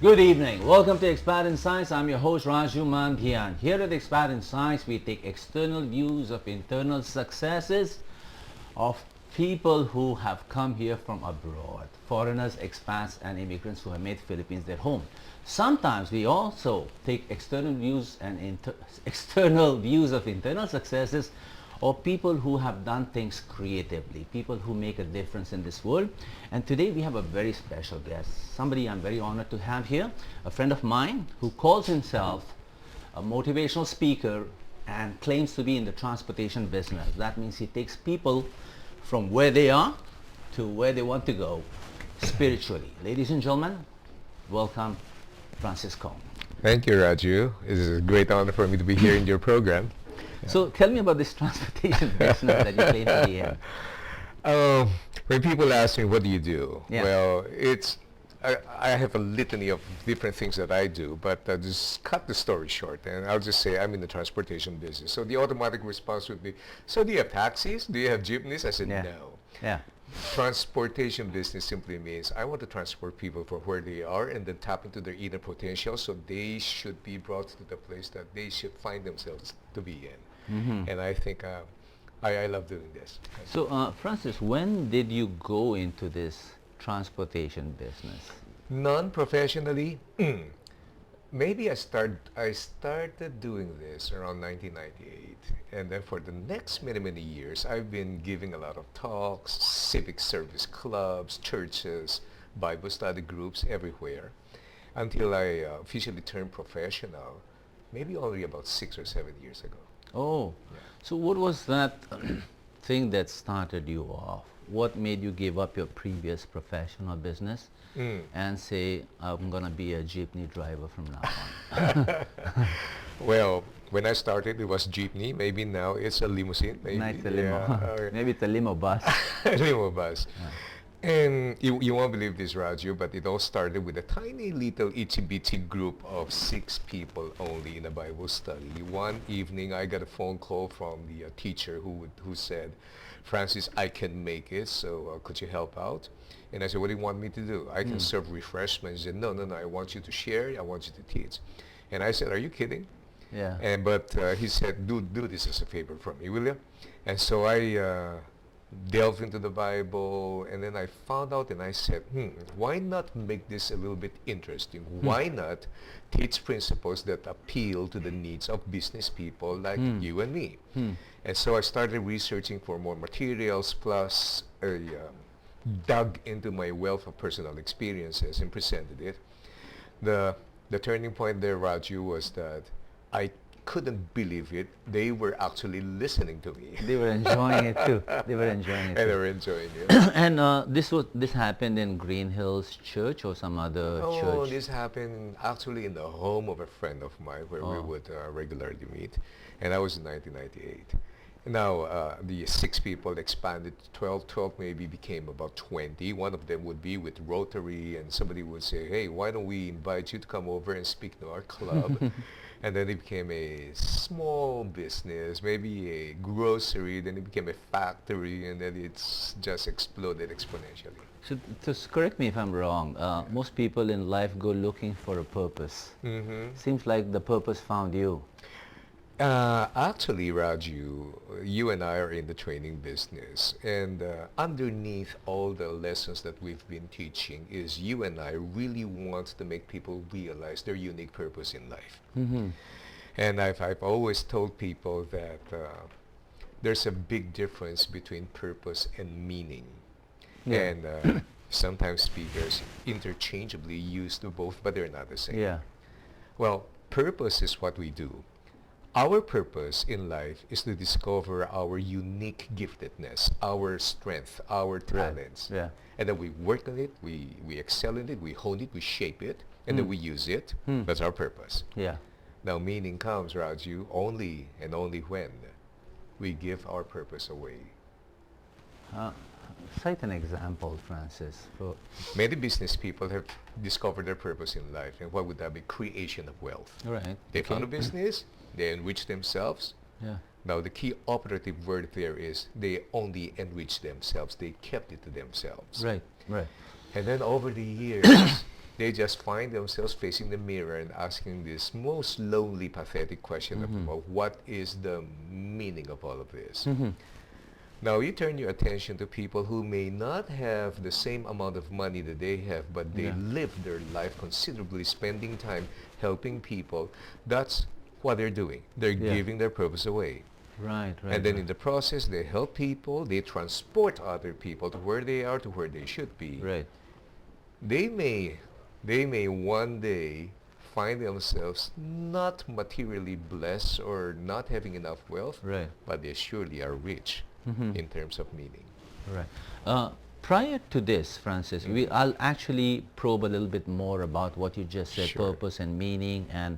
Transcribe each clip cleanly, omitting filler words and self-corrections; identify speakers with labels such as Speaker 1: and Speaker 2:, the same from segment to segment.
Speaker 1: Good evening. Welcome to Expat Insights. I'm your host Raju Mandhyan. Here at Expat Insights, we take external views of internal successes of people who have come here from abroad, foreigners, expats and immigrants who have made Philippines their home. Sometimes we also take external views and external views of internal successes or people who have done things creatively, people who make a difference in this world. And today we have a very special guest, somebody I'm very honored to have here, a friend of mine who calls himself a motivational speaker and claims to be in the transportation business. That means he takes people from where they are to where they want to go spiritually. Ladies and gentlemen, welcome Francis Kong.
Speaker 2: Thank you, Raju. It is a great honor for me to be here in your program.
Speaker 1: So tell me about this transportation business that you claim to be in.
Speaker 2: When people ask me, what do you do?
Speaker 1: Yeah.
Speaker 2: Well, I have a litany of different things that I do, but just cut the story short, and I'll just say I'm in the transportation business. So the automatic response would be, so do you have taxis? Do you have jeepneys? I said,
Speaker 1: Yeah.
Speaker 2: no.
Speaker 1: Yeah.
Speaker 2: Transportation business simply means I want to transport people from where they are and then tap into their inner potential, so they should be brought to the place that they should find themselves to be in.
Speaker 1: Mm-hmm.
Speaker 2: And I think I love doing this.
Speaker 1: So, Francis, when did you go into this transportation business?
Speaker 2: Non-professionally, maybe I started doing this around 1998, and then for the next many years, I've been giving a lot of talks, civic service clubs, churches, Bible study groups everywhere, until I officially turned professional, maybe only about 6 or 7 years ago.
Speaker 1: Oh, so what was that thing that started you off? What made you give up your previous professional business and say, I'm going to be a jeepney driver from now on?
Speaker 2: Well, when I started, it was jeepney. Maybe now it's a limousine. Maybe.
Speaker 1: Nice, a limo. Maybe it's a limo bus.
Speaker 2: Limo bus.
Speaker 1: Yeah.
Speaker 2: And you won't believe this, Raju, but it all started with a tiny little itsy-bitsy group of 6 people only in a Bible study. One evening, I got a phone call from the teacher who said, Francis, I can make it, so could you help out? And I said, what do you want me to do? I can serve refreshments. He said, no, I want you to share, I want you to teach. And I said, are you kidding?
Speaker 1: Yeah.
Speaker 2: But he said, do this as a favor for me, will you? And so I delved into the Bible, and then I found out, and I said, why not make this a little bit interesting? Why not teach principles that appeal to the needs of business people like you and me? And so I started researching for more materials, plus dug into my wealth of personal experiences and presented it. The turning point there, Raju, was that I couldn't believe it. They were actually listening to me.
Speaker 1: They were enjoying it too. They were enjoying it
Speaker 2: And they
Speaker 1: too.
Speaker 2: were enjoying it.
Speaker 1: And this happened in Green Hills Church or some other
Speaker 2: Oh,
Speaker 1: church?
Speaker 2: this happened actually in the home of a friend of mine where we would regularly meet. And that was in 1998. Now, the 6 people expanded to 12. 12 maybe became about 20. One of them would be with Rotary, and somebody would say, hey, why don't we invite you to come over and speak to our club? And then it became a small business, maybe a grocery, then it became a factory, and then it's just exploded exponentially.
Speaker 1: So, just correct me if I'm wrong. Most people in life go looking for a purpose. Seems like the purpose found you.
Speaker 2: Actually, Raju, you and I are in the training business, and underneath all the lessons that we've been teaching is you and I really want to make people realize their unique purpose in life. And I've always told people that there's a big difference between purpose and meaning.
Speaker 1: Yeah.
Speaker 2: And sometimes speakers interchangeably use the both, but they're not the same.
Speaker 1: Yeah.
Speaker 2: Well, purpose is what we do. Our purpose in life is to discover our unique giftedness, our strength, our talents.
Speaker 1: Yeah.
Speaker 2: And then we work on it, we excel in it, we hone it, we shape it, and then we use it. That's our purpose.
Speaker 1: Yeah.
Speaker 2: Now meaning comes, Raju, only and only when we give our purpose away.
Speaker 1: Cite an example, Francis.
Speaker 2: Many business people have discovered their purpose in life, and what would that be? Creation of wealth.
Speaker 1: Right.
Speaker 2: They found a business, they enrich themselves.
Speaker 1: Yeah.
Speaker 2: Now the key operative word there is they only enrich themselves. They kept it to themselves.
Speaker 1: Right. Right.
Speaker 2: And then over the years, they just find themselves facing the mirror and asking this most lonely, pathetic question of what is the meaning of all of this. Now you turn your attention to people who may not have the same amount of money that they have, but they live their life considerably, spending time helping people. That's what they're doing. They're giving their purpose away.
Speaker 1: Right, right.
Speaker 2: And then in the process, they help people, they transport other people to where they are, to where they should be.
Speaker 1: Right.
Speaker 2: They may one day find themselves not materially blessed or not having enough wealth,
Speaker 1: Right.
Speaker 2: but they surely are rich in terms of meaning.
Speaker 1: Right. Prior to this, Francis, I'll actually probe a little bit more about what you just said,
Speaker 2: Sure.
Speaker 1: purpose and meaning, and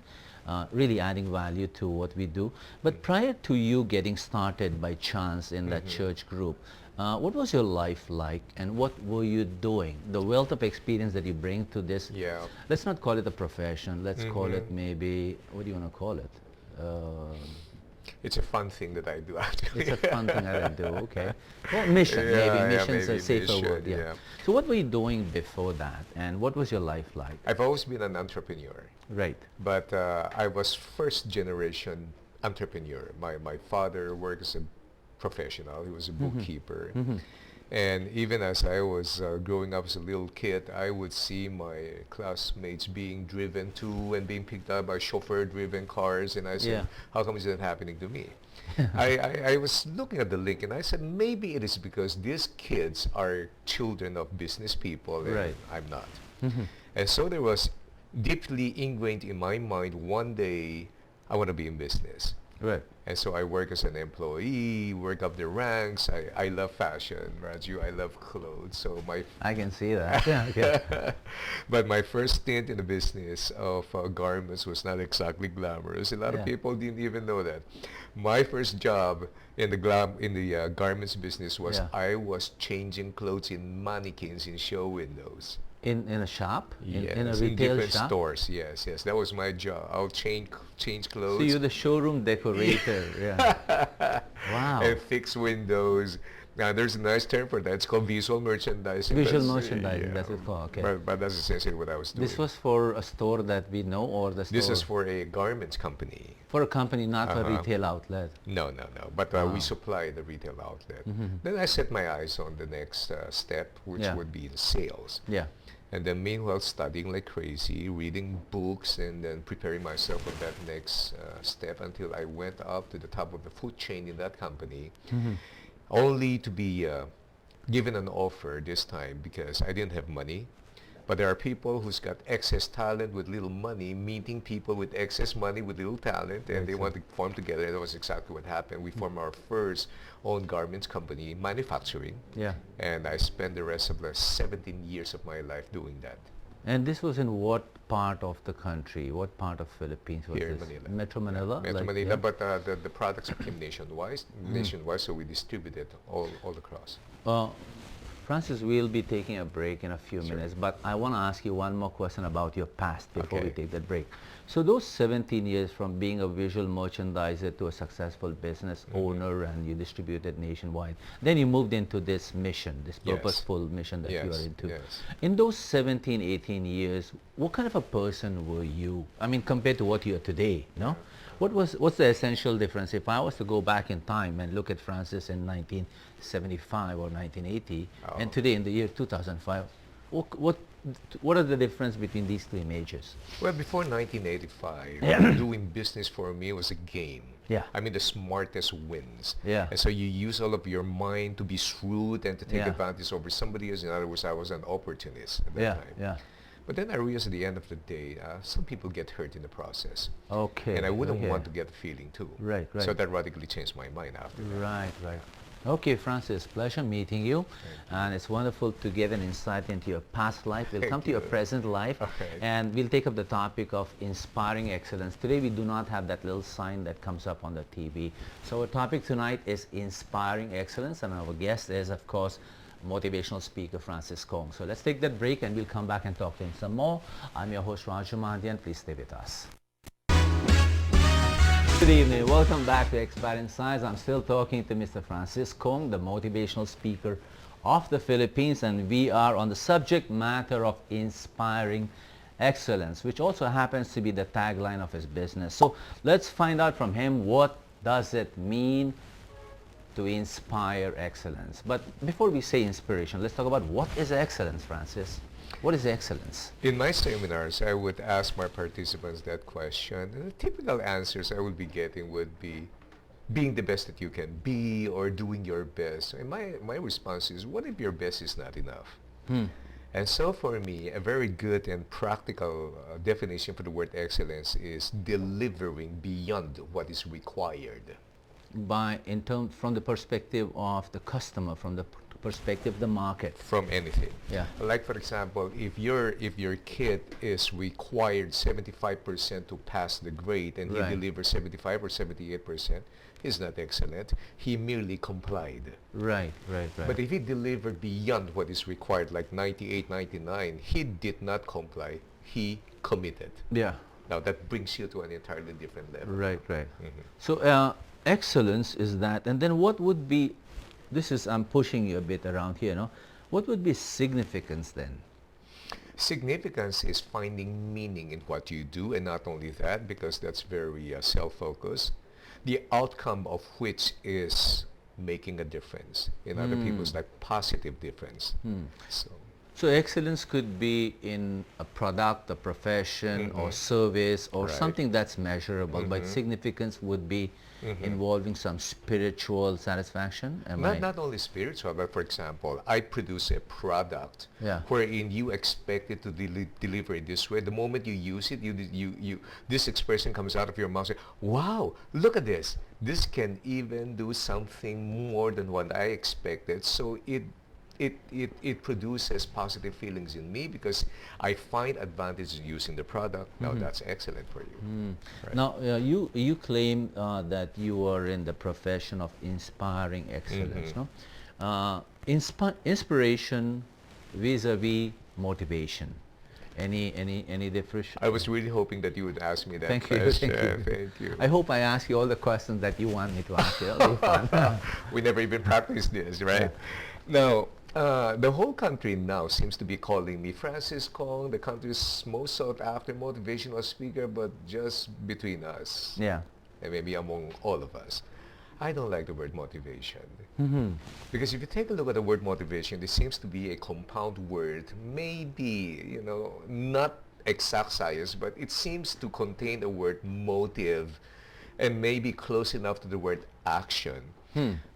Speaker 1: really adding value to what we do. But prior to you getting started by chance in that church group, what was your life like, and what were you doing? The wealth of experience that you bring to this,
Speaker 2: Yeah.
Speaker 1: let's not call it a profession, let's call it maybe, what do you want to call it?
Speaker 2: It's a fun thing that I do, actually.
Speaker 1: It's a fun thing that I do, okay. Well, mission, maybe. Mission's a
Speaker 2: maybe
Speaker 1: safer
Speaker 2: mission,
Speaker 1: word, yeah. So what were you doing before that, and what was your life like?
Speaker 2: I've always been an entrepreneur,
Speaker 1: Right.
Speaker 2: but I was first generation entrepreneur. My father worked as a professional. He was a bookkeeper. And even as I was growing up as a little kid, I would see my classmates being driven to and being picked up by chauffeur-driven cars, and I said, how come is that happening to me? I was looking at the link, and I said, maybe it is because these kids are children of business people, and I'm not. And so there was deeply ingrained in my mind, one day I want to be in business.
Speaker 1: Right.
Speaker 2: And so I work as an employee, work up the ranks. I love fashion, Raju. I love clothes. So
Speaker 1: I can see that. Yeah, okay.
Speaker 2: But my first stint in the business of garments was not exactly glamorous. A lot of people didn't even know that. My first job in the garments business was I was changing clothes in mannequins in show windows.
Speaker 1: In a shop?
Speaker 2: Yes,
Speaker 1: in a
Speaker 2: in
Speaker 1: retail
Speaker 2: different
Speaker 1: shop?
Speaker 2: stores. Yes, yes. That was my job. I'll change clothes.
Speaker 1: So you're the showroom decorator. Yeah. Wow.
Speaker 2: And fix windows. Now there's a nice term for that. It's called visual merchandising.
Speaker 1: Visual
Speaker 2: That's,
Speaker 1: merchandising, that's what it's called. Okay.
Speaker 2: But that's essentially what I was doing.
Speaker 1: This was for a store that we know, or the store?
Speaker 2: This is for a garments company.
Speaker 1: For a company, not a retail outlet.
Speaker 2: No. But we supply the retail outlet. Then I set my eyes on the next step, which would be the sales.
Speaker 1: Yeah.
Speaker 2: And then meanwhile studying like crazy, reading books, and then preparing myself for that next step until I went up to the top of the food chain in that company, only to be given an offer this time because I didn't have money. But there are people who's got excess talent with little money, meeting people with excess money with little talent, and they want to form together. And that was exactly what happened. We formed our first own garments company, manufacturing.
Speaker 1: Yeah.
Speaker 2: And I spent the rest of the 17 years of my life doing that.
Speaker 1: And this was in what part of the country? What part of Philippines was
Speaker 2: Here in
Speaker 1: this?
Speaker 2: Manila.
Speaker 1: Metro Manila?
Speaker 2: Metro Manila, but the products came nationwide, so we distributed all across.
Speaker 1: Francis, we'll be taking a break in a few minutes, but I want to ask you one more question about your past before we take that break. So those 17 years from being a visual merchandiser to a successful business owner, and you distributed nationwide, then you moved into this mission, this purposeful mission that you are into.
Speaker 2: Yes.
Speaker 1: In those 17, 18 years, what kind of a person were you? I mean, compared to what you are today, no? What's the essential difference? If I was to go back in time and look at Francis in 1975 or 1980, and today in the year 2005, what are the difference between these two images?
Speaker 2: Well, before 1985, doing business for me was a game.
Speaker 1: Yeah.
Speaker 2: I mean, the smartest wins.
Speaker 1: Yeah.
Speaker 2: And so you use all of your mind to be shrewd and to take advantage over somebody else. In other words, I was an opportunist at that time.
Speaker 1: Yeah.
Speaker 2: But then I realized at the end of the day, some people get hurt in the process.
Speaker 1: Okay.
Speaker 2: And I wouldn't want to get the feeling too.
Speaker 1: Right.
Speaker 2: So that radically changed my mind after that.
Speaker 1: Right. Okay, Francis, pleasure meeting you. And it's wonderful to get an insight into your past life. We'll come to your present life, and we'll take up the topic of inspiring excellence. Today we do not have that little sign that comes up on the TV. So our topic tonight is inspiring excellence, and our guest is, of course, motivational speaker Francis Kong. So let's take that break, and we'll come back and talk to him some more. I'm your host, Raju Mandhyan. Please stay with us. Good evening. Welcome back to Expat Insights. I'm still talking to Mr. Francis Kong, the motivational speaker of the Philippines, and we are on the subject matter of inspiring excellence, which also happens to be the tagline of his business. So let's find out from him, what does it mean to inspire excellence? But before we say inspiration, let's talk about what is excellence, Francis. What is excellence?
Speaker 2: In my seminars, I would ask my participants that question. And the typical answers I would be getting would be being the best that you can be, or doing your best. And my response is, what if your best is not enough? And so for me, a very good and practical definition for the word excellence is delivering beyond what is required.
Speaker 1: From the perspective of the customer, from the perspective of the market.
Speaker 2: From anything.
Speaker 1: Yeah.
Speaker 2: Like for example, if your kid is required 75% to pass the grade and
Speaker 1: Right.
Speaker 2: he delivers 75 or 78%, he's not excellent. He merely complied.
Speaker 1: Right.
Speaker 2: But if he delivered beyond what is required, like 98, 99, he did not comply. He committed.
Speaker 1: Yeah.
Speaker 2: Now that brings you to an entirely different level.
Speaker 1: Right. So excellence is that, and then what would be, I'm pushing you a bit around here, no? What would be significance then?
Speaker 2: Significance is finding meaning in what you do, and not only that, because that's very self-focused, the outcome of which is making a difference in other people's, like positive difference.
Speaker 1: So excellence could be in a product, a profession, or service, or
Speaker 2: Right.
Speaker 1: something that's measurable, but significance would be involving some spiritual satisfaction.
Speaker 2: Not only spiritual, but for example, I produce a product
Speaker 1: Yeah.
Speaker 2: wherein you expect it to deliver it this way. The moment you use it, this expression comes out of your mouth, say, wow, look at this. This can even do something more than what I expected. So it produces positive feelings in me because I find advantages using the product. Now that's excellent for you. Right.
Speaker 1: Now, you claim that you are in the profession of inspiring excellence, no? Inspiration vis-a-vis motivation. Any difference?
Speaker 2: I was really hoping that you would ask me that
Speaker 1: Thank you,
Speaker 2: question.
Speaker 1: thank you.
Speaker 2: Thank you.
Speaker 1: I hope I ask you all the questions that you want me to ask you. It'll be fun.
Speaker 2: We never even practiced this, right? Now, the whole country now seems to be calling me Francis Kong, the country's most sought after motivational speaker, but just between us,
Speaker 1: Yeah.
Speaker 2: and maybe among all of us, I don't like the word motivation. Because if you take a look at the word motivation, it seems to be a compound word, maybe, not exact science, but it seems to contain the word motive and maybe close enough to the word action.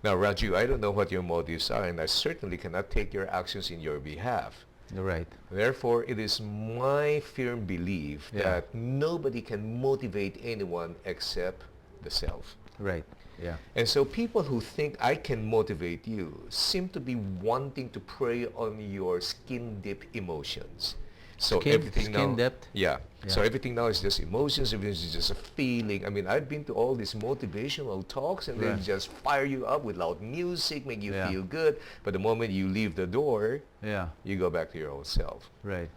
Speaker 2: Now, Raju, I don't know what your motives are, and I certainly cannot take your actions in your behalf.
Speaker 1: You're right.
Speaker 2: Therefore, it is my firm belief
Speaker 1: Yeah.
Speaker 2: that nobody can motivate anyone except the self.
Speaker 1: Right. Yeah.
Speaker 2: And so people who think I can motivate you seem to be wanting to prey on your skin-deep emotions. So everything now,
Speaker 1: skin depth?
Speaker 2: Yeah.
Speaker 1: Yeah.
Speaker 2: So everything now is just emotions, everything is just a feeling. I mean, I've been to all these motivational talks and they
Speaker 1: Right.
Speaker 2: just fire you up with loud music, make you
Speaker 1: Yeah.
Speaker 2: feel good. But the moment you leave the door,
Speaker 1: Yeah.
Speaker 2: you go back to your old self.
Speaker 1: Right.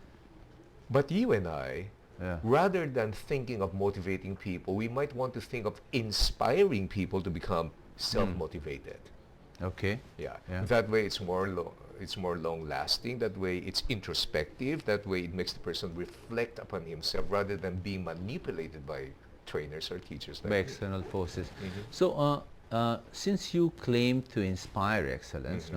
Speaker 2: But you and I,
Speaker 1: Yeah.
Speaker 2: rather than thinking of motivating people, we might want to think of inspiring people to become self-motivated.
Speaker 1: Okay.
Speaker 2: Yeah.
Speaker 1: Yeah.
Speaker 2: That way it's more long lasting. That way it's introspective. That way it makes the person reflect upon himself rather than being manipulated by trainers or teachers like
Speaker 1: By
Speaker 2: me.
Speaker 1: external forces. So, since you claim to inspire excellence,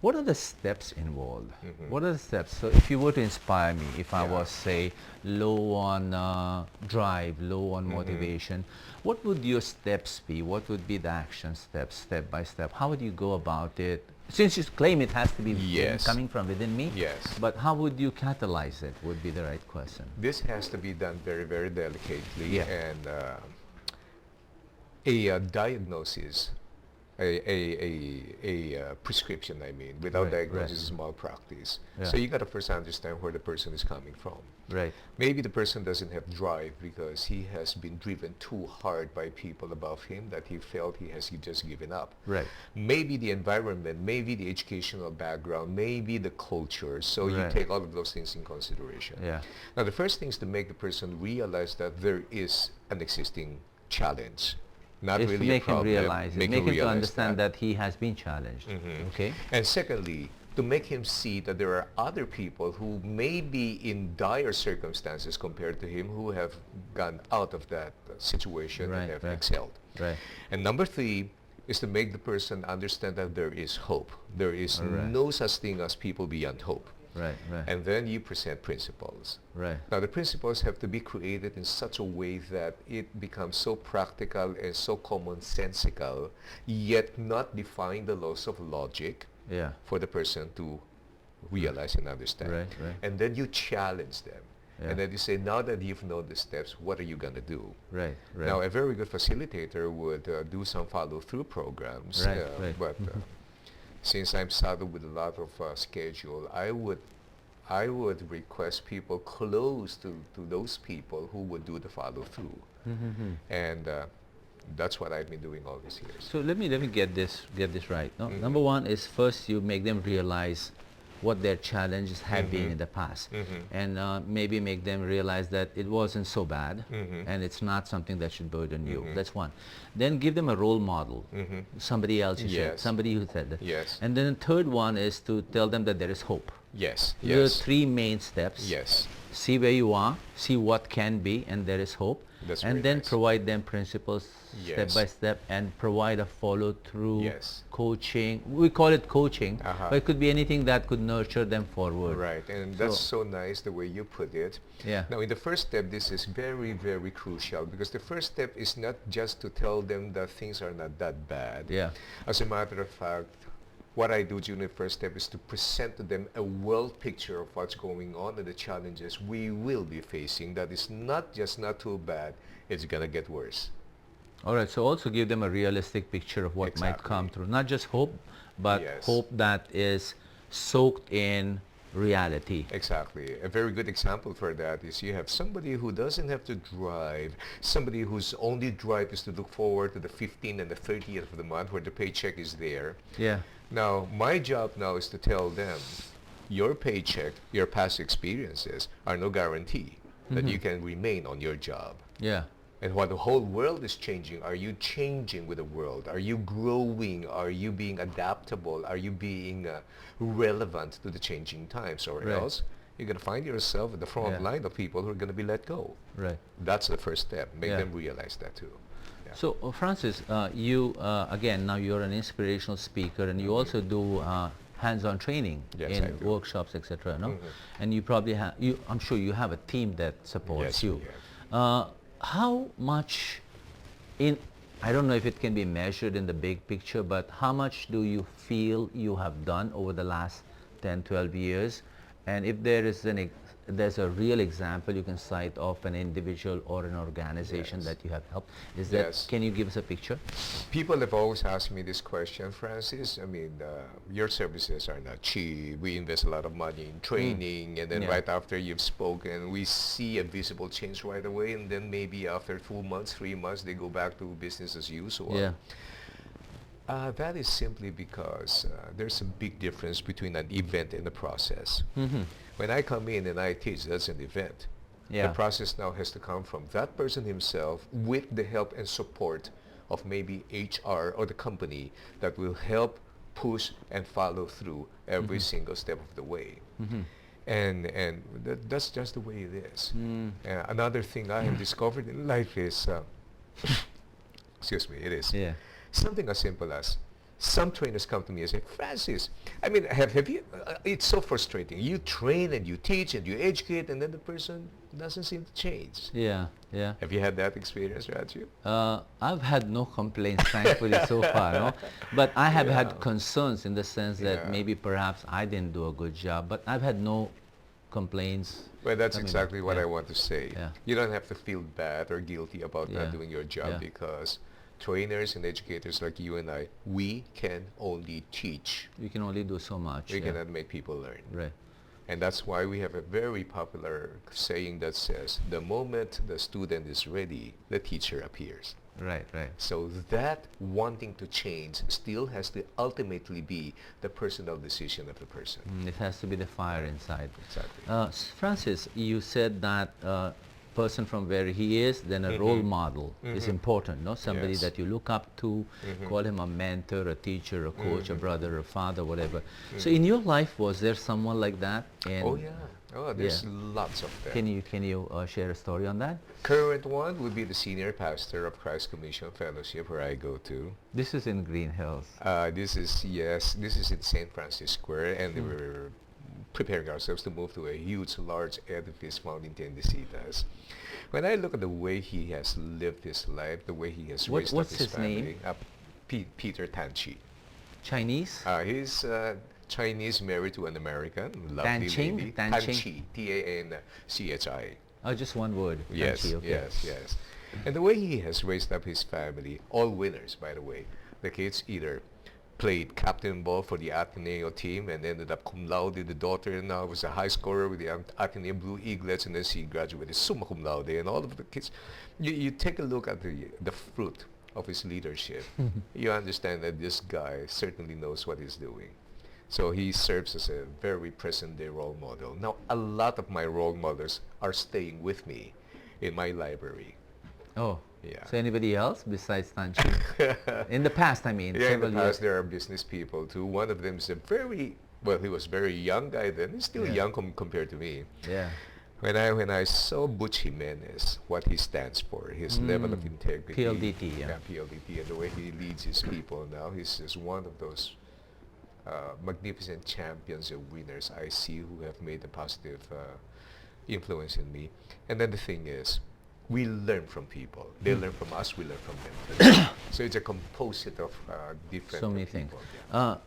Speaker 1: what are the steps involved? What are the steps? So, if you were to inspire me, if I was, say, low on drive, low on motivation, what would your steps be? What would be the action steps, step by step? How would you go about it? Since you claim it has to be
Speaker 2: Yes.
Speaker 1: coming from within me,
Speaker 2: Yes.
Speaker 1: but how would you catalyze it would be the right question.
Speaker 2: This has to be done very, very delicately.
Speaker 1: Yeah.
Speaker 2: And a diagnosis, a prescription, I mean, without
Speaker 1: Right,
Speaker 2: diagnosis
Speaker 1: right.
Speaker 2: is malpractice.
Speaker 1: Yeah.
Speaker 2: So you got to first understand where the person is coming from.
Speaker 1: Right.
Speaker 2: Maybe the person doesn't have drive because he has been driven too hard by people above him that he felt he just given up.
Speaker 1: Right.
Speaker 2: Maybe the environment, maybe the educational background, maybe the culture. So you
Speaker 1: Right.
Speaker 2: take all of those things in consideration.
Speaker 1: Yeah.
Speaker 2: Now, the first thing is to make the person realize that there is an existing challenge, not
Speaker 1: Is to
Speaker 2: really
Speaker 1: make
Speaker 2: a problem.
Speaker 1: him realize it, make him to
Speaker 2: realize
Speaker 1: understand that he has been challenged. Okay.
Speaker 2: And secondly, to make him see that there are other people who may be in dire circumstances compared to him who have gone out of that situation
Speaker 1: Right,
Speaker 2: and have
Speaker 1: right.
Speaker 2: excelled.
Speaker 1: Right.
Speaker 2: And number three is to make the person understand that there is hope. There is
Speaker 1: Alright.
Speaker 2: no such thing as people beyond hope.
Speaker 1: Right. Right.
Speaker 2: And then you present principles.
Speaker 1: Right.
Speaker 2: Now the principles have to be created in such a way that it becomes so practical and so commonsensical, yet not defying the laws of logic
Speaker 1: Yeah.
Speaker 2: for the person to realize and understand.
Speaker 1: Right. Right.
Speaker 2: And then you challenge them.
Speaker 1: Yeah.
Speaker 2: And then you say, now that you've known the steps, what are you going to do?
Speaker 1: Right. Right.
Speaker 2: Now, a very good facilitator would do some follow-through programs.
Speaker 1: Right, right.
Speaker 2: But since I'm saddled with a lot of schedule, I would request people close to those people who would do the follow-through.
Speaker 1: Mm-hmm.
Speaker 2: And that's what I've been doing all these years.
Speaker 1: So let me get this right. No? Number one is first you make them realize what their challenges have been in the past, and maybe make them realize that it wasn't so bad, and it's not something that should burden you. That's one. Then give them a role model, somebody else who said,
Speaker 2: Yes.
Speaker 1: somebody who said that.
Speaker 2: Yes.
Speaker 1: And then the third one is to tell them that there is hope.
Speaker 2: Yes.
Speaker 1: There are
Speaker 2: Yes.
Speaker 1: three main steps.
Speaker 2: Yes.
Speaker 1: See where you are, see what can be, and there is hope.
Speaker 2: That's
Speaker 1: and
Speaker 2: very
Speaker 1: then
Speaker 2: nice.
Speaker 1: provide them principles step
Speaker 2: Yes.
Speaker 1: by step, and provide a follow through
Speaker 2: Yes.
Speaker 1: coaching. We call it coaching,
Speaker 2: Uh-huh.
Speaker 1: but it could be anything that could nurture them forward.
Speaker 2: Right, and that's so nice the way you put it.
Speaker 1: Yeah.
Speaker 2: Now, in the first step, this is very, very crucial because the first step is not just to tell them that things are not that bad.
Speaker 1: Yeah.
Speaker 2: As a matter of fact, what I do during the first step is to present to them a world picture of what's going on and the challenges we will be facing. That is not just not too bad, it's going to get worse.
Speaker 1: All right. So also give them a realistic picture of what might come
Speaker 2: Exactly.
Speaker 1: through. Not just hope, but
Speaker 2: Yes.
Speaker 1: hope that is soaked in reality.
Speaker 2: Exactly. A very good example for that is you have somebody who doesn't have to drive, somebody whose only drive is to look forward to the 15th and the 30th of the month where the paycheck is there.
Speaker 1: Yeah.
Speaker 2: Now, my job now is to tell them your paycheck, your past experiences are no guarantee that you can remain on your job.
Speaker 1: Yeah.
Speaker 2: And while the whole world is changing, are you changing with the world? Are you growing? Are you being adaptable? Are you being relevant to the changing times? Or
Speaker 1: Right.
Speaker 2: else you're going to find yourself in the front
Speaker 1: Yeah.
Speaker 2: line of people who are going to be let go.
Speaker 1: Right.
Speaker 2: That's the first step. Make
Speaker 1: Yeah.
Speaker 2: them realize that too. Yeah.
Speaker 1: So, Francis, you again now you're an inspirational speaker, and you also do hands-on training
Speaker 2: Yes,
Speaker 1: in
Speaker 2: I do.
Speaker 1: workshops, etc. No, and you probably have. I'm sure you have a team that supports
Speaker 2: Yes,
Speaker 1: you.
Speaker 2: we have.
Speaker 1: How much I don't know if it can be measured in the big picture, but how much do you feel you have done over the last 10, 12 years? And if there is there's a real example you can cite of an individual or an organization
Speaker 2: Yes.
Speaker 1: that you have helped, is
Speaker 2: Yes.
Speaker 1: can you give us a picture?
Speaker 2: People have always asked me this question, Francis. I mean, your services are not cheap. We invest a lot of money in training, and then
Speaker 1: Yeah.
Speaker 2: right after you've spoken, we see a visible change right away, and then maybe after 2 months, 3 months, they go back to business as usual.
Speaker 1: Yeah.
Speaker 2: That is simply because there's a big difference between an event and a process.
Speaker 1: Mm-hmm.
Speaker 2: When I come in and I teach, that's an event.
Speaker 1: Yeah.
Speaker 2: The process now has to come from that person himself with the help and support of maybe HR or the company that will help push and follow through every single step of the way.
Speaker 1: Mm-hmm.
Speaker 2: And that's just the way it is. Another thing I have discovered in life is, excuse me, it is
Speaker 1: Yeah.
Speaker 2: something as simple as some trainers come to me and say, Francis, I mean, have you, it's so frustrating. You train and you teach and you educate and then the person doesn't seem to change.
Speaker 1: Yeah. Yeah.
Speaker 2: Have you had that experience, Raju?
Speaker 1: I've had no complaints, thankfully, so far. No? But I have
Speaker 2: Yeah.
Speaker 1: had concerns in the sense that
Speaker 2: Yeah.
Speaker 1: maybe perhaps I didn't do a good job, but I've had no complaints.
Speaker 2: Well, that's
Speaker 1: I mean,
Speaker 2: exactly what
Speaker 1: yeah.
Speaker 2: I want to say.
Speaker 1: Yeah.
Speaker 2: You don't have to feel bad or guilty about
Speaker 1: Yeah.
Speaker 2: not doing your job
Speaker 1: Yeah.
Speaker 2: because trainers and educators like you and I, we can only teach.
Speaker 1: We can only do so much.
Speaker 2: We
Speaker 1: yeah.
Speaker 2: cannot make people learn.
Speaker 1: Right.
Speaker 2: And that's why we have a very popular saying that says, the moment the student is ready, the teacher appears.
Speaker 1: Right. Right.
Speaker 2: So that wanting to change still has to ultimately be the personal decision of the person.
Speaker 1: It has to be the fire inside.
Speaker 2: Exactly.
Speaker 1: Francis, you said that person from where he is, then a role model is important, no? Somebody
Speaker 2: Yes.
Speaker 1: that you look up to, call him a mentor, a teacher, a coach, a brother, a father, whatever. So in your life, was there someone like that? And
Speaker 2: Oh yeah. Oh, there's lots of them.
Speaker 1: can you share a story on that?
Speaker 2: Current one would be the senior pastor of Christ Commission Fellowship, where I go to.
Speaker 1: This is in Green Hills.
Speaker 2: This is in St. Francis Square, and we're preparing ourselves to move to a huge, large edifice found in Tendecitas. When I look at the way he has lived his life, the way he has raised up
Speaker 1: What's
Speaker 2: his
Speaker 1: his
Speaker 2: family,
Speaker 1: name?
Speaker 2: Peter Tanchi.
Speaker 1: Chinese?
Speaker 2: He's Chinese, married to an American, lovely
Speaker 1: Tanching?
Speaker 2: lady.
Speaker 1: Tanching?
Speaker 2: Tanchi, Tanchi.
Speaker 1: Oh, just one word.
Speaker 2: Yes,
Speaker 1: Tanchi, okay.
Speaker 2: yes. And the way he has raised up his family, all winners, by the way. The kids either played captain ball for the Ateneo team and ended up cum laude. The daughter now was a high scorer with the Ateneo Blue Eaglets, and then she graduated summa cum laude. And all of the kids, you take a look at the fruit of his leadership. You understand that this guy certainly knows what he's doing. So he serves as a very present-day role model. Now, a lot of my role models are staying with me in my library.
Speaker 1: Oh,
Speaker 2: Yeah.
Speaker 1: so anybody else besides Tanchi? In the past, I mean,
Speaker 2: Yeah, in the
Speaker 1: several
Speaker 2: past
Speaker 1: years.
Speaker 2: there are business people too. One of them is he was very young guy then. He's still
Speaker 1: Yeah.
Speaker 2: young compared to me.
Speaker 1: Yeah.
Speaker 2: When I saw Butch Jimenez, what he stands for, his level of integrity.
Speaker 1: PLDT, yeah.
Speaker 2: PLDT, and the way he leads his people now, he's just one of those magnificent champions and winners I see who have made a positive influence in me. And then the thing is, we learn from people. They learn from us, we learn from them. So it's a composite of different
Speaker 1: So many
Speaker 2: people.
Speaker 1: things.
Speaker 2: Yeah.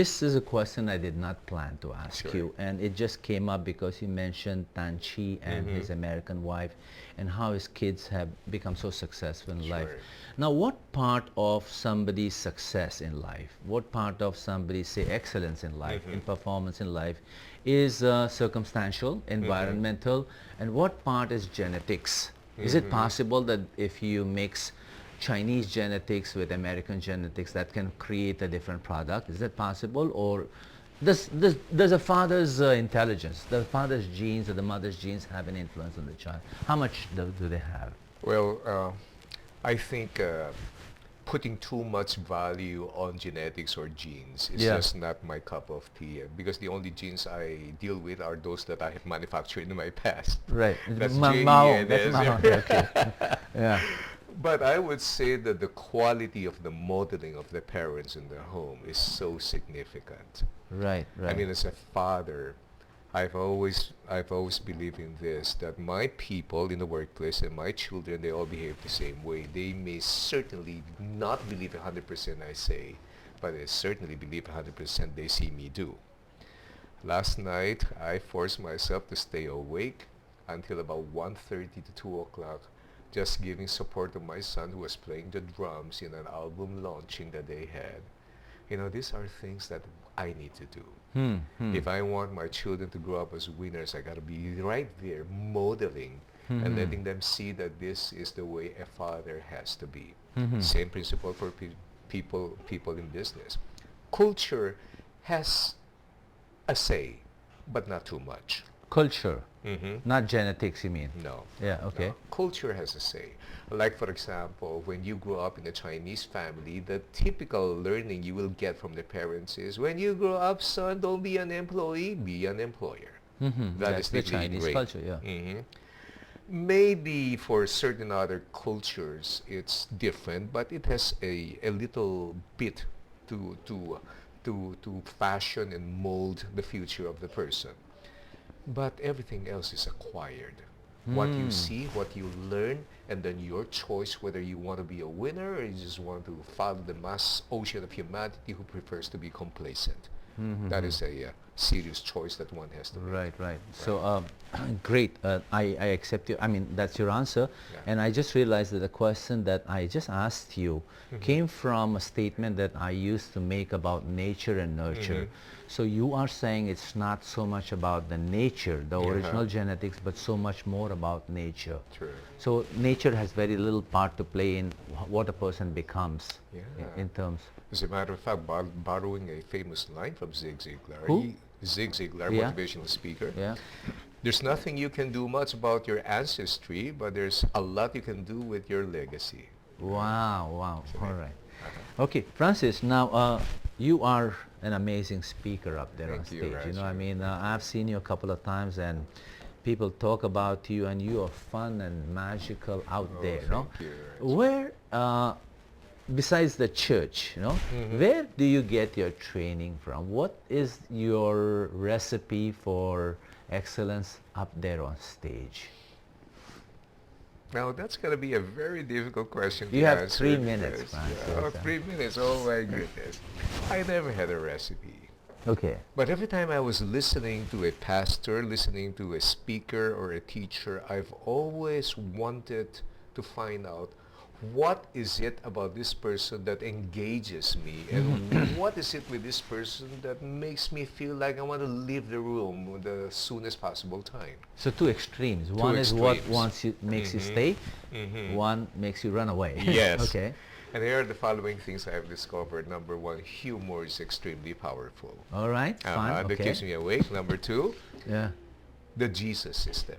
Speaker 1: This is a question I did not plan to ask
Speaker 2: Sure.
Speaker 1: you, and it just came up because you mentioned Tanchi and his American wife and how his kids have become so successful in life.
Speaker 2: Sure.
Speaker 1: Now, what part of somebody's success in life, what part of somebody's, say, excellence in life, in performance in life, is circumstantial, environmental, and what part is genetics? Is it possible that if you mix Chinese genetics with American genetics, that can create a different product? Is that possible? Or does a father's intelligence, the father's genes or the mother's genes have an influence on the child? How much do they have?
Speaker 2: Well, I think putting too much value on genetics or genes is
Speaker 1: Yeah.
Speaker 2: just not my cup of tea, because the only genes I deal with are those that I have manufactured in my past.
Speaker 1: Right.
Speaker 2: That's
Speaker 1: Mao. That's
Speaker 2: GENS.
Speaker 1: Mao. Okay. Yeah.
Speaker 2: But I would say that the quality of the modeling of the parents in the home is so significant.
Speaker 1: Right. Right.
Speaker 2: I mean, as a father, I've always believed in this, that my people in the workplace and my children, they all behave the same way. They may certainly not believe 100% I say, but they certainly believe 100% they see me do. Last night, I forced myself to stay awake until about 1:30 to 2 o'clock, just giving support to my son who was playing the drums in an album launching that they had. You know, these are things that I need to do. If I want my children to grow up as winners, I got to be right there modeling and letting them see that this is the way a father has to be. Same principle for people in business. Culture has a say, but not too much.
Speaker 1: Culture,
Speaker 2: Mm-hmm.
Speaker 1: not genetics, you mean?
Speaker 2: No.
Speaker 1: Yeah. Okay.
Speaker 2: No. Culture has a say. Like, for example, when you grow up in a Chinese family, the typical learning you will get from the parents is, when you grow up, son, don't be an employee, be an employer. That
Speaker 1: That's
Speaker 2: is
Speaker 1: the
Speaker 2: deeply
Speaker 1: Chinese
Speaker 2: ingrained.
Speaker 1: culture. Yeah.
Speaker 2: Maybe for certain other cultures it's different, but it has a little bit to fashion and mold the future of the person. But everything else is acquired. What you see, what you learn, and then your choice whether you want to be a winner or you just want to follow the mass ocean of humanity who prefers to be complacent. That is a serious choice that one has to make.
Speaker 1: Right, right. So, great. I accept you. I mean, that's your answer.
Speaker 2: Yeah.
Speaker 1: And I just realized that the question that I just asked you came from a statement that I used to make about nature and nurture. So you are saying it's not so much about the nature, the original genetics, but so much more about nature.
Speaker 2: True.
Speaker 1: So nature has very little part to play in what a person becomes
Speaker 2: Yeah.
Speaker 1: in terms.
Speaker 2: As a matter of fact, borrowing a famous line from Zig Ziglar.
Speaker 1: Who?
Speaker 2: Zig Ziglar,
Speaker 1: Yeah.
Speaker 2: motivational speaker.
Speaker 1: Yeah.
Speaker 2: There's nothing you can do much about your ancestry, but there's a lot you can do with your legacy.
Speaker 1: Wow, wow.
Speaker 2: So,
Speaker 1: All right.
Speaker 2: uh-huh.
Speaker 1: Okay, Francis, now you are an amazing speaker up there on
Speaker 2: Thank you,
Speaker 1: stage. You know, I
Speaker 2: Raju.
Speaker 1: mean, I've seen you a couple of times and people talk about you and you are fun and magical out
Speaker 2: Oh,
Speaker 1: there,
Speaker 2: thank you, Raju.
Speaker 1: Where, besides the church, where do you get your training from? What is your recipe for excellence up there on stage?
Speaker 2: Now that's going to be a very difficult question
Speaker 1: You
Speaker 2: to
Speaker 1: have
Speaker 2: answer.
Speaker 1: 3 minutes,
Speaker 2: because-
Speaker 1: Francis.
Speaker 2: Yeah, 3 minutes. Oh my goodness. I never had a recipe.
Speaker 1: Okay.
Speaker 2: But every time I was listening to a pastor, listening to a speaker or a teacher, I've always wanted to find out what is it about this person that engages me, and what is it with this person that makes me feel like I want to leave the room the soonest possible time.
Speaker 1: So two extremes. One is what
Speaker 2: extremes.
Speaker 1: makes you stay.
Speaker 2: Mhm.
Speaker 1: One makes you run away.
Speaker 2: Yes.
Speaker 1: Okay.
Speaker 2: And here are the following things I have discovered. Number one, humor is extremely powerful.
Speaker 1: All right. Fine.
Speaker 2: That
Speaker 1: Okay.
Speaker 2: keeps me awake. Number two,
Speaker 1: Yeah.
Speaker 2: the Jesus system.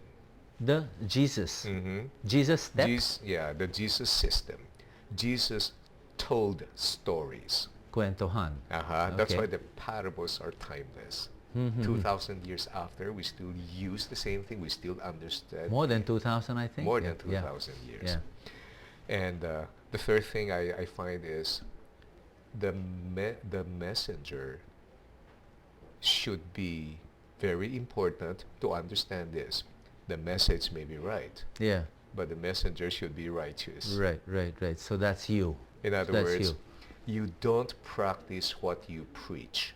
Speaker 1: The Jesus.
Speaker 2: Mm-hmm.
Speaker 1: Jesus step.
Speaker 2: The Jesus system. Jesus told stories.
Speaker 1: Kwentuhan.
Speaker 2: That's
Speaker 1: Okay.
Speaker 2: why the parables are timeless.
Speaker 1: Mhm.
Speaker 2: 2,000 years after, we still use the same thing. We still understand.
Speaker 1: More than 2,000, I think.
Speaker 2: More
Speaker 1: Yeah,
Speaker 2: than 2,000 years.
Speaker 1: Yeah.
Speaker 2: And the third thing I find is the messenger should be very important to understand this. The message may be right,
Speaker 1: Yeah.
Speaker 2: but the messenger should be righteous.
Speaker 1: Right. So that's you.
Speaker 2: In other
Speaker 1: That's
Speaker 2: words, you don't practice what you preach.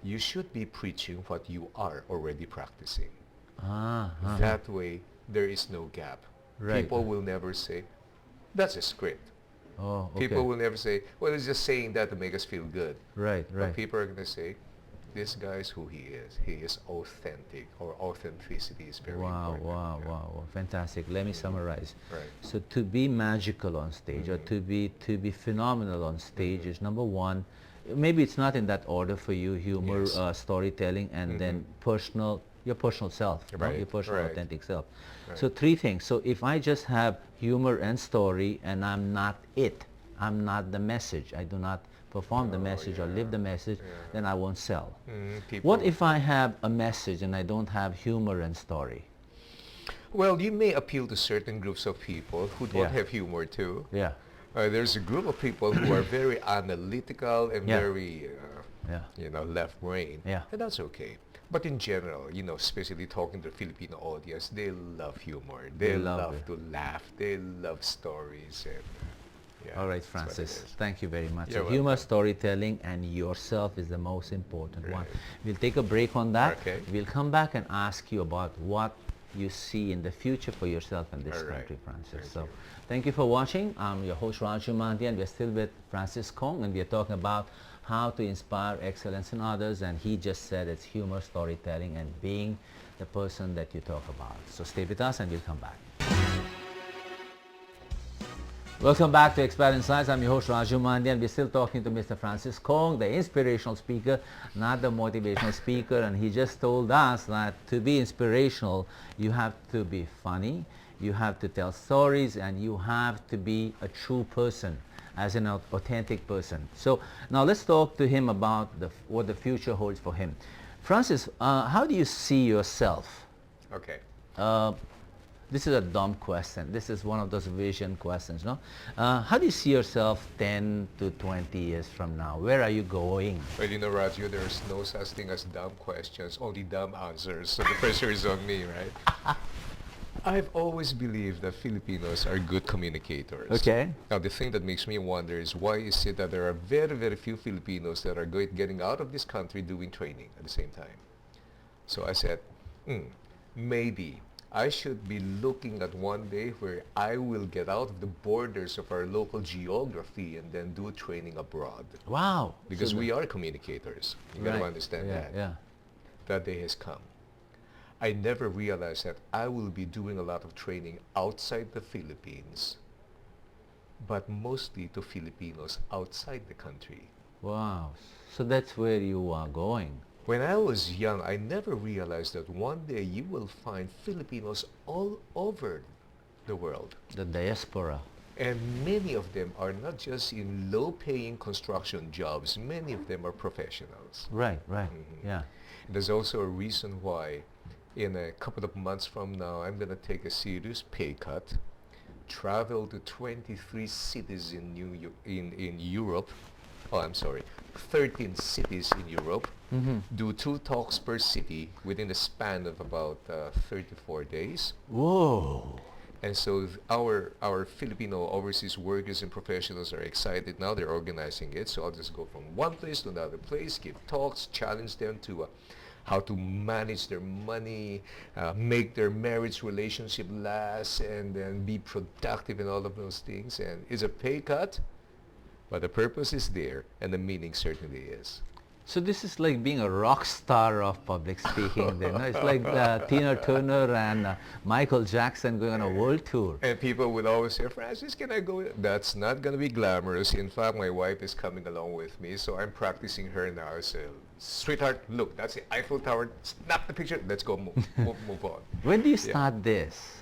Speaker 2: You should be preaching what you are already practicing. That way, there is no gap.
Speaker 1: Right.
Speaker 2: People will never say, that's a script.
Speaker 1: Oh, okay.
Speaker 2: People will never say, well, it's just saying that to make us feel good.
Speaker 1: Right.
Speaker 2: But people are going to say, this guy is who he is. He is authentic, or authenticity is very important.
Speaker 1: Wow. Fantastic. Let me summarize.
Speaker 2: Right.
Speaker 1: So to be magical on stage or to be phenomenal on stage is number one. Maybe it's not in that order for you: humor,
Speaker 2: Yes.
Speaker 1: storytelling, and then your personal self,
Speaker 2: Right,
Speaker 1: your personal
Speaker 2: right.
Speaker 1: authentic self.
Speaker 2: Right.
Speaker 1: So three things. So if I just have humor and story and I'm not it, I'm not the message, I do not perform the message or live the message, then I won't sell. What if I have a message and I don't have humor and story?
Speaker 2: Well, you may appeal to certain groups of people who don't
Speaker 1: Yeah.
Speaker 2: have humor too.
Speaker 1: Yeah.
Speaker 2: There's a group of people who are very analytical and
Speaker 1: Yeah.
Speaker 2: very,
Speaker 1: Yeah.
Speaker 2: left brain.
Speaker 1: Yeah.
Speaker 2: And that's okay. But in general, especially talking to the Filipino audience, they love humor. They love
Speaker 1: it.
Speaker 2: to laugh. They love stories. And,
Speaker 1: All right,
Speaker 2: that's what it
Speaker 1: Francis.
Speaker 2: is.
Speaker 1: Thank you very much.
Speaker 2: You're
Speaker 1: So humor,
Speaker 2: welcome.
Speaker 1: storytelling, and yourself is the most important one.
Speaker 2: Right.
Speaker 1: We'll take a break on that.
Speaker 2: Okay.
Speaker 1: We'll come back and ask you about what you see in the future for yourself in this
Speaker 2: All right.
Speaker 1: country, Francis.
Speaker 2: Thank
Speaker 1: So
Speaker 2: you.
Speaker 1: thank you for watching. I'm your host, Raju Mandhyan. We're still with Francis Kong, and we're talking about how to inspire excellence in others. And he just said it's humor, storytelling, and being the person that you talk about. So stay with us, and we'll come back. Welcome back to Expat in Science. I'm your host, Raju Mandhyan. We're still talking to Mr. Francis Kong, the inspirational speaker, not the motivational speaker. And he just told us that to be inspirational, you have to be funny, you have to tell stories, and you have to be a true person, as an authentic person. So now let's talk to him about what the future holds for him. Francis, how do you see yourself?
Speaker 2: Okay.
Speaker 1: This is a dumb question. This is one of those vision questions, no? How do you see yourself 10 to 20 years from now? Where are you going?
Speaker 2: Well, Raju, there's no such thing as dumb questions, only dumb answers. So the pressure is on me, right? I've always believed that Filipinos are good communicators.
Speaker 1: Okay.
Speaker 2: Now, the thing that makes me wonder is why is it that there are very, very few Filipinos that are getting out of this country doing training at the same time? So I said, maybe I should be looking at one day where I will get out of the borders of our local geography and then do training abroad.
Speaker 1: Wow.
Speaker 2: Because
Speaker 1: So
Speaker 2: we are communicators. You got to understand that.
Speaker 1: Yeah.
Speaker 2: That day has come. I never realized that I will be doing a lot of training outside the Philippines, but mostly to Filipinos outside the country.
Speaker 1: Wow. So that's where you are going.
Speaker 2: When I was young, I never realized that one day you will find Filipinos all over the world.
Speaker 1: The diaspora.
Speaker 2: And many of them are not just in low-paying construction jobs. Many of them are professionals.
Speaker 1: Right, right.
Speaker 2: Mhm.
Speaker 1: Yeah.
Speaker 2: There's also a reason why in a couple of months from now, I'm going to take a serious pay cut, travel to 23 cities in Europe. Oh, I'm sorry, 13 cities in Europe, do 2 talks per city within the span of about 34 days.
Speaker 1: Whoa.
Speaker 2: And so our Filipino overseas workers and professionals are excited now. They're organizing it. So I'll just go from one place to another place, give talks, challenge them to how to manage their money, make their marriage relationship last, and then be productive and all of those things. And it's a pay cut, but the purpose is there, and the meaning certainly is.
Speaker 1: So this is like being a rock star of public speaking then. No? It's like Tina Turner and Michael Jackson going on a world tour.
Speaker 2: And people would always say, Francis, can I go? That's not going to be glamorous. In fact, my wife is coming along with me, so I'm practicing her now. So, sweetheart, look, that's the Eiffel Tower. Snap the picture. Let's go move on.
Speaker 1: When do you
Speaker 2: Yeah.
Speaker 1: start this?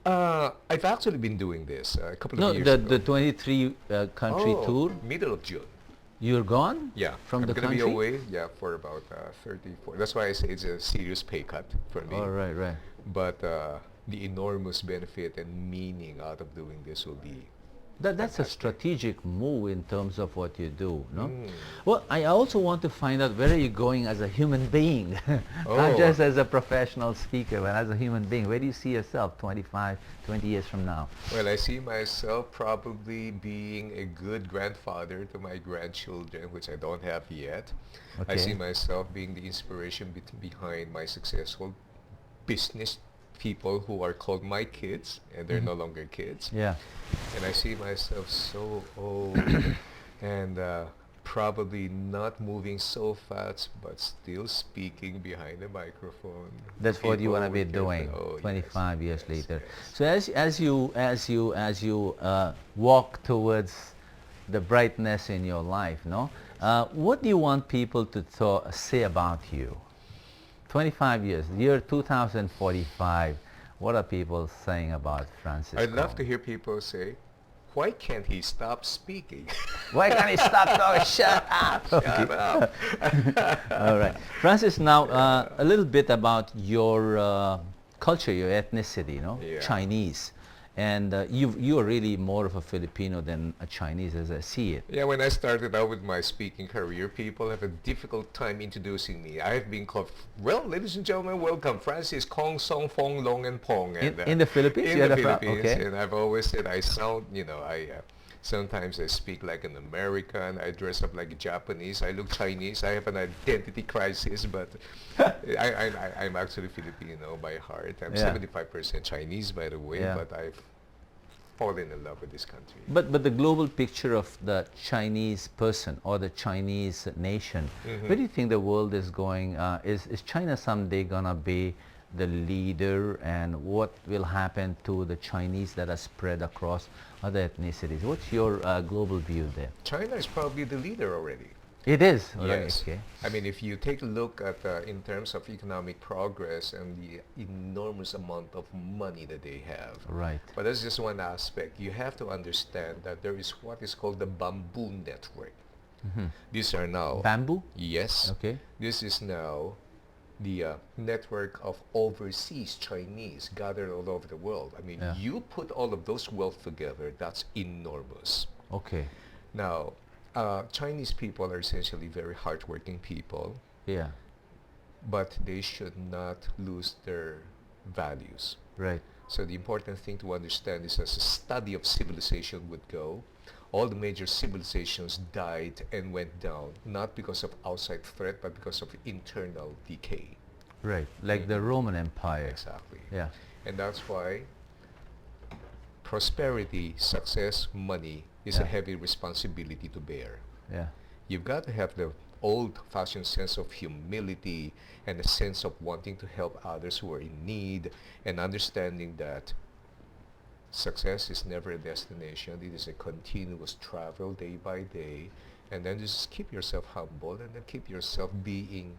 Speaker 2: I've actually been doing this a couple
Speaker 1: No,
Speaker 2: of years ago.
Speaker 1: the 23 country tour.
Speaker 2: Middle of June.
Speaker 1: You're gone?
Speaker 2: Yeah.
Speaker 1: From
Speaker 2: I'm
Speaker 1: the
Speaker 2: gonna
Speaker 1: country?
Speaker 2: be away, for about 34. That's why I say it's a serious pay cut for me.
Speaker 1: Oh, right, right.
Speaker 2: But the enormous benefit and meaning out of doing this will be
Speaker 1: That's a
Speaker 2: fantastic.
Speaker 1: strategic move in terms of what you do, no?
Speaker 2: Mm.
Speaker 1: Well, I also want to find out where are you going as a human being,
Speaker 2: Oh.
Speaker 1: not just as a professional speaker, but as a human being. Where do you see yourself 25, 20 years from now?
Speaker 2: Well, I see myself probably being a good grandfather to my grandchildren, which I don't have yet. I
Speaker 1: Okay.
Speaker 2: see myself being the inspiration behind my successful business people who are called my kids, and they're no longer kids.
Speaker 1: Yeah.
Speaker 2: And I see myself so old and probably not moving so fast, but still speaking behind the microphone.
Speaker 1: That's what you
Speaker 2: People
Speaker 1: want to be
Speaker 2: would get
Speaker 1: doing
Speaker 2: the- oh,
Speaker 1: 25
Speaker 2: yes,
Speaker 1: years
Speaker 2: yes,
Speaker 1: later.
Speaker 2: yes.
Speaker 1: So as you walk towards the brightness in your life, no? What do you want people to say about you? 25 years, year 2045. What are people saying about Francis?
Speaker 2: I'd love
Speaker 1: Kong?
Speaker 2: to hear people say, why can't he stop speaking?
Speaker 1: Why can't he stop talking? Shut up!
Speaker 2: Shut up.
Speaker 1: All right. Francis, now a little bit about your culture, your ethnicity, no?
Speaker 2: Yeah.
Speaker 1: Chinese. And you are really more of a Filipino than a Chinese as I see it.
Speaker 2: Yeah, when I started out with my speaking career, people have a difficult time introducing me. I've been called, well, ladies and gentlemen, welcome, Francis Kong, Song, Fong, Long, and Pong. And,
Speaker 1: In the Philippines?
Speaker 2: In
Speaker 1: You
Speaker 2: the
Speaker 1: had a
Speaker 2: Philippines.
Speaker 1: okay.
Speaker 2: And I've always said I sound, sometimes I speak like an American, I dress up like a Japanese, I look Chinese, I have an identity crisis, but I'm actually Filipino by heart. I'm
Speaker 1: Yeah.
Speaker 2: 75% Chinese, by the way,
Speaker 1: Yeah.
Speaker 2: but I've fallen in love with this country.
Speaker 1: But the global picture of the Chinese person or the Chinese nation, where do you think the world is going? Is China someday gonna be the leader, and what will happen to the Chinese that are spread across other ethnicities? What's your global view there?
Speaker 2: China is probably the leader already.
Speaker 1: It is. Right,
Speaker 2: Yes.
Speaker 1: okay.
Speaker 2: I mean, if you take a look at, in terms of economic progress and the enormous amount of money that they have.
Speaker 1: Right.
Speaker 2: But that's just one aspect. You have to understand that there is what is called the bamboo network. These are now,
Speaker 1: Bamboo?
Speaker 2: yes,
Speaker 1: Okay.
Speaker 2: this is now the network of overseas Chinese gathered all over the world. I mean,
Speaker 1: Yeah.
Speaker 2: you put all of those wealth together, that's enormous.
Speaker 1: Okay.
Speaker 2: Now, Chinese people are essentially very hardworking people,
Speaker 1: Yeah.
Speaker 2: but they should not lose their values.
Speaker 1: Right.
Speaker 2: So the important thing to understand is, as a study of civilization would go, all the major civilizations died and went down, not because of outside threat, but because of internal decay.
Speaker 1: Right. Like the Roman Empire.
Speaker 2: Exactly.
Speaker 1: Yeah.
Speaker 2: And that's why prosperity, success, money is a
Speaker 1: Yeah.
Speaker 2: heavy responsibility to bear.
Speaker 1: Yeah.
Speaker 2: You've got to have the old-fashioned sense of humility and a sense of wanting to help others who are in need, and understanding that success is never a destination. It is a continuous travel day by day. And then just keep yourself humble, and then keep yourself being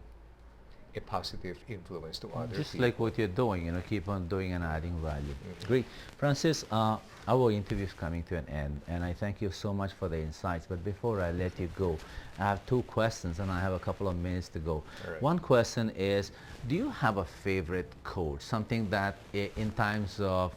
Speaker 2: a positive influence to other
Speaker 1: Just
Speaker 2: people.
Speaker 1: like what you're doing, keep on doing and adding value. Great. Francis, our interview is coming to an end, and I thank you so much for the insights. But before I let you go, I have two questions, and I have a couple of minutes to go.
Speaker 2: All right.
Speaker 1: One question is, do you have a favorite quote, something that in times of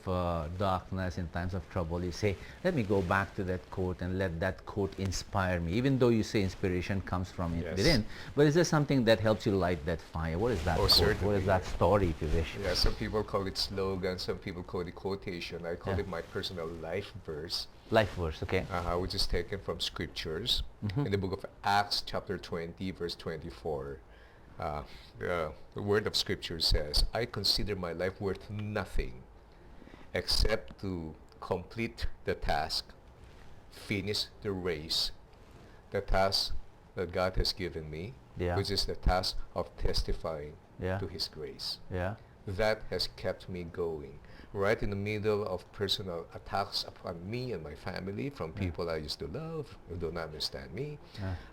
Speaker 1: darkness, in times of trouble, you say, let me go back to that quote and let that quote inspire me, even though you say inspiration comes from within, but is there something that helps you light that fire? What is that quote?
Speaker 2: Certainly.
Speaker 1: What is that story, if you wish?
Speaker 2: Yeah, some people call it slogan, some people call it quotation. I call it my personal life verse,
Speaker 1: Life verse, okay.
Speaker 2: which is taken from scriptures in the book of Acts chapter 20 verse 24. The word of scripture says, I consider my life worth nothing except to complete the task, finish the race, the task that God has given me, which is the task of testifying to His grace.
Speaker 1: Yeah.
Speaker 2: That has kept me going. Right in the middle of personal attacks upon me and my family from people I used to love who don't understand me,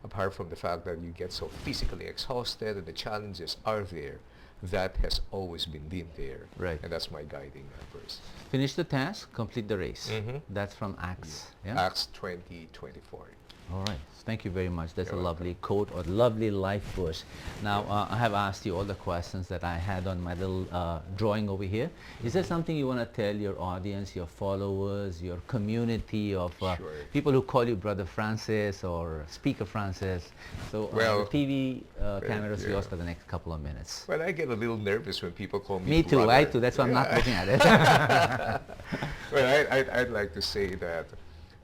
Speaker 2: apart from the fact that you get so physically exhausted and the challenges are there, that has always been there.
Speaker 1: Right.
Speaker 2: And that's my guiding verse.
Speaker 1: Finish the task, complete the race. That's from Acts. Yeah.
Speaker 2: Acts 20:24.
Speaker 1: All right. Thank you very much. That's
Speaker 2: You're
Speaker 1: a
Speaker 2: welcome.
Speaker 1: lovely quote or lovely life verse. Now, I have asked you all the questions that I had on my little drawing over here. Is there something you want to tell your audience, your followers, your community of people who call you Brother Francis or Speaker Francis? So, the TV camera is yours for the next couple of minutes.
Speaker 2: Well, I get a little nervous when people call me
Speaker 1: Me too.
Speaker 2: brother.
Speaker 1: I too. That's why I'm not looking at it.
Speaker 2: Well, I'd like to say that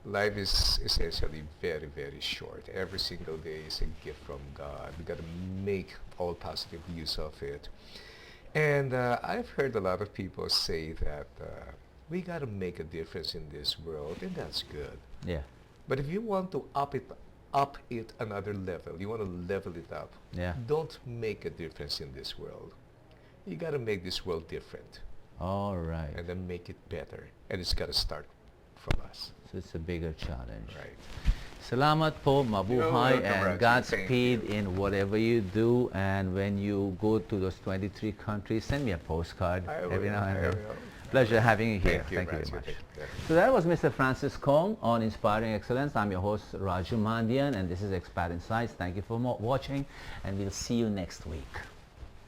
Speaker 2: life is essentially very, very short. Every single day is a gift from God. We got to make all positive use of it. And I've heard a lot of people say that we got to make a difference in this world, and that's good.
Speaker 1: Yeah.
Speaker 2: But if you want to up it another level, you want to level it up, don't make a difference in this world. You got to make this world different.
Speaker 1: All right.
Speaker 2: And then make it better. And it's got to start from us.
Speaker 1: So it's a bigger challenge.
Speaker 2: Right.
Speaker 1: Salamat po, mabuhay,
Speaker 2: welcome,
Speaker 1: and
Speaker 2: Raju.
Speaker 1: Godspeed
Speaker 2: Thank you.
Speaker 1: in whatever you do. And when you go to those 23 countries, send me a postcard every now and then. Pleasure having you here. Thank you very much. So that was Mr. Francis Kong on Inspiring Excellence. I'm your host, Raju Mandhyan, and this is Expat Insights. Thank you for watching, and we'll see you next week.